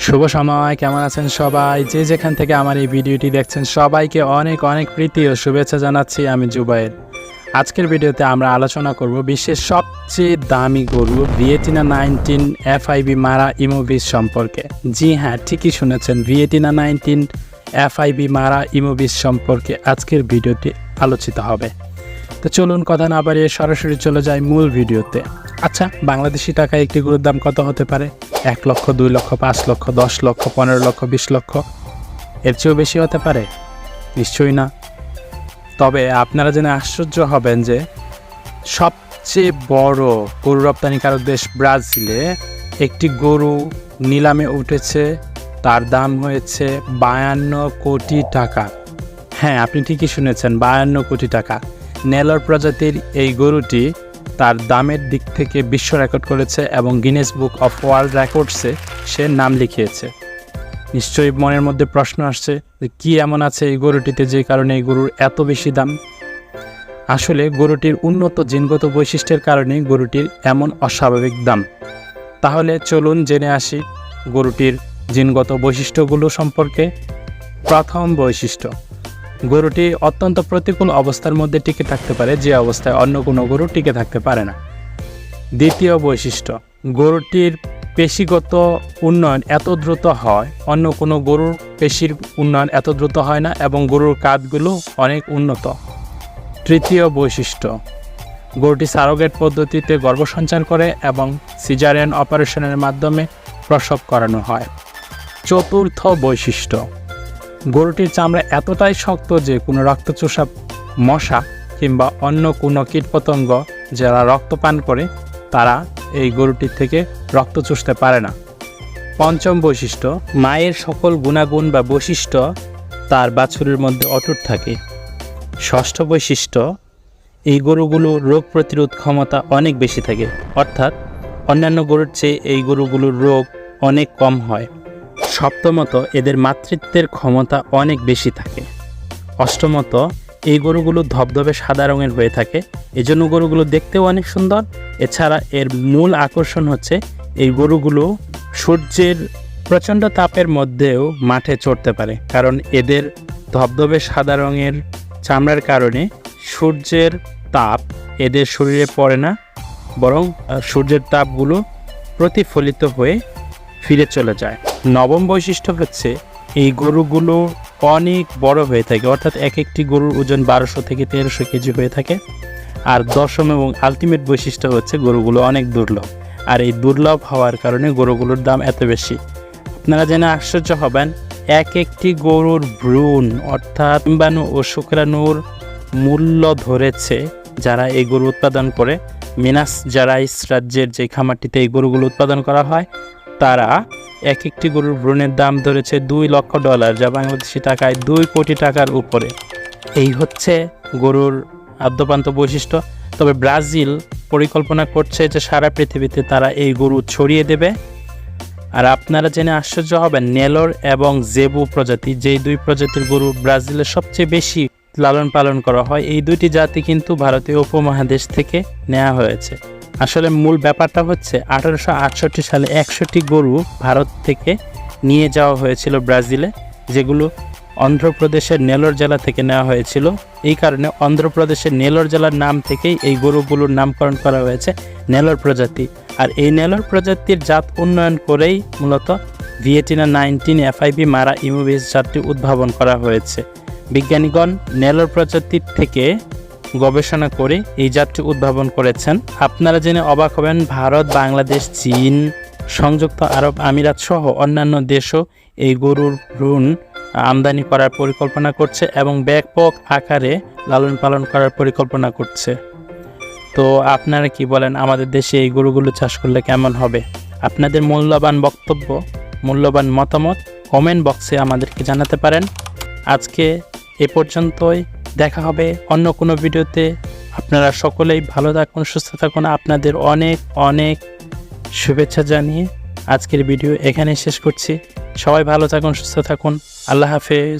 শুভ সময়, কেমন আছেন সবাই? যে যেখান থেকে আমার এই ভিডিওটি দেখছেন সবাইকে অনেক অনেক প্রীতি ও শুভেচ্ছা জানাচ্ছি। আমি জুবায়ের। আজকের ভিডিওতে আমরা আলোচনা করব বিশ্বের সবচেয়ে দামি গরু ভিয়েটিনা 19 FIB মারা ইমোভিস সম্পর্কে। জি হ্যাঁ, ঠিকই শুনেছেন, ভিয়েটিনা 19 FIB মারা ইমোভিস সম্পর্কে আজকের ভিডিওটি আলোচিত হবে। তো চলুন কথা না বাড়িয়ে সরাসরি চলে যাই মূল ভিডিওতে। আচ্ছা, বাংলাদেশি টাকায় একটি গরুর দাম কত হতে পারে? 1 লক্ষ, 2 লক্ষ, 5 লক্ষ, 10 লক্ষ, 15 লক্ষ, 20 লক্ষ? এর চেয়েও বেশি হতে পারে? নিশ্চয়ই না। তবে আপনারা জেনে আশ্চর্য হবেন যে সবচেয়ে বড় গরু রপ্তানিকারক দেশ ব্রাজিলে একটি গরু নিলামে উঠেছে, তার দাম হয়েছে 52 কোটি টাকা। হ্যাঁ, আপনি ঠিকই শুনেছেন, 52 কোটি টাকা। নেলোর প্রজাতির এই গরুটি তার দামের দিক থেকে বিশ্ব রেকর্ড করেছে এবং গিনেস বুক অফ ওয়ার্ল্ড রেকর্ডসে সে নাম লিখিয়েছে। নিশ্চয়ই মনের মধ্যে প্রশ্ন আসছে যে কী এমন আছে এই গরুটিতে যে কারণে এই গরুর এত বেশি দাম? আসলে গরুটির উন্নত জিনগত বৈশিষ্ট্যের কারণে গরুটির এমন অস্বাভাবিক দাম। তাহলে চলুন জেনে আসি গরুটির জিনগত বৈশিষ্ট্যগুলো সম্পর্কে। প্রথম বৈশিষ্ট্য, গরুটি অত্যন্ত প্রতিকূল অবস্থার মধ্যে টিকে থাকতে পারে, যে অবস্থায় অন্য কোনো গরু টিকে থাকতে পারে না। দ্বিতীয় বৈশিষ্ট্য, গরুটির পেশিগত উন্নয়ন এত দ্রুত হয়, অন্য কোনো গরুর পেশির উন্নয়ন এত দ্রুত হয় না এবং গরুর কাঁধগুলো অনেক উন্নত। তৃতীয় বৈশিষ্ট্য, গরুটি সারোগেট পদ্ধতিতে গর্ভসঞ্চার করে এবং সিজারিয়ান অপারেশনের মাধ্যমে প্রসব করানো হয়। চতুর্থ বৈশিষ্ট্য, গরুটির চামড়া এতটাই শক্ত যে কোনো রক্তচোষা মশা কিংবা অন্য কোনো কীটপতঙ্গ যারা রক্ত পান করে তারা এই গরুটির থেকে রক্ত চুষতে পারে না। পঞ্চম বৈশিষ্ট্য, মায়ের সকল গুণাগুণ বা বৈশিষ্ট্য তার বাছুরের মধ্যে অটুট থাকে। ষষ্ঠ বৈশিষ্ট্য, এই গরুগুলো রোগ প্রতিরোধ ক্ষমতা অনেক বেশি থাকে, অর্থাৎ অন্যান্য গরুর চেয়ে এই গরুগুলোর রোগ অনেক কম হয়। সপ্তমত, এদের মাতৃত্বের ক্ষমতা অনেক বেশি থাকে। অষ্টমত, এই গরুগুলো ধবধবে সাদা রঙের হয়ে থাকে, এজন্য গরুগুলো দেখতেও অনেক সুন্দর। এছাড়া এর মূল আকর্ষণ হচ্ছে এই গরুগুলো সূর্যের প্রচণ্ড তাপের মধ্যেও মাঠে চড়তে পারে, কারণ এদের ধবধবে সাদা রঙের চামড়ার কারণে সূর্যের তাপ এদের শরীরে পড়ে না, বরং সূর্যের তাপগুলো প্রতিফলিত হয়ে ফিরে চলে যায়। নবম বৈশিষ্ট্য হচ্ছে এই গরুগুলো অনেক বড় হয়ে থাকে, অর্থাৎ এক একটি গরুর ওজন 1200 থেকে 1300 কেজি হয়ে থাকে। আর দশম এবং আলটিমেট বৈশিষ্ট্য হচ্ছে গরুগুলো অনেক দুর্লভ, আর এই দুর্লভ হওয়ার কারণে গরুগুলোর দাম এত বেশি। আপনারা জেনে আশ্চর্য হবেন, এক একটি গরুর ভ্রূণ অর্থাৎ ডিম্বাণু ও শুক্রাণুর মূল্য ধরেছে যারা এই গরু উৎপাদন করে। মিনাস জেরাইস রাজ্যের যে খামারটিতে এই গরুগুলো উৎপাদন করা হয়, তারা এক একটি গরুর ভ্রূণের দাম ধরেছে $2 লক্ষ, যা বাংলাদেশি টাকায় 2 কোটি টাকার উপরে। এই হচ্ছে গরুর আদ্যপান্ত বৈশিষ্ট্য। তবে ব্রাজিল পরিকল্পনা করছে যে সারা পৃথিবীতে তারা এই গরু ছড়িয়ে দেবে। আর আপনারা জেনে আশ্চর্য হবেন, নেলোর এবং জেবু প্রজাতি, যেই দুই প্রজাতির গরু ব্রাজিলের সবচেয়ে বেশি লালন পালন করা হয়, এই দুইটি জাতি কিন্তু ভারতীয় উপমহাদেশ থেকে নেওয়া হয়েছে। আসলে মূল ব্যাপারটা হচ্ছে 1868 সালে 100টি গরু ভারত থেকে নিয়ে যাওয়া হয়েছিল ব্রাজিলে, যেগুলো অন্ধ্রপ্রদেশের নেলোর জেলা থেকে নেওয়া হয়েছিল। এই কারণে অন্ধ্রপ্রদেশের নেলোর জেলার নাম থেকেই এই গরুগুলোর নামকরণ করা হয়েছে নেলোর প্রজাতি। আর এই নেলোর প্রজাতির জাত উন্নয়ন করেই মূলত ভিয়েটিনা 19 FIB মারা ইমোভিস জাতটি উদ্ভাবন করা হয়েছে। বিজ্ঞানীগণ নেলোর প্রজাতির থেকে গবেষণা করে এই জাতটি উদ্ভাবন করেছেন। আপনারা জেনে অবাক হবেন, ভারত, বাংলাদেশ, চীন, সংযুক্ত আরব আমিরাত সহ অন্যান্য দেশও এই গরুর ভ্রূণ আমদানি করার পরিকল্পনা করছে এবং ব্যাপক আকারে লালন পালন করার পরিকল্পনা করছে। তো আপনারা কি বলেন, আমাদের দেশে এই গরুগুলো চাষ করলে কেমন হবে? আপনাদের মূল্যবান বক্তব্য, মূল্যবান মতামত কমেন্ট বক্সে আমাদেরকে জানাতে পারেন। আজকে এ পর্যন্তই, দেখা হবে অন্য কোনো ভিডিওতে। আপনারা সকলেই ভালো থাকুন, সুস্থ থাকুন। আপনাদের অনেক অনেক শুভেচ্ছা জানিয়ে আজকের ভিডিও এখানে শেষ করছি। সবাই ভালো থাকুন, সুস্থ থাকুন। আল্লাহ হাফেজ।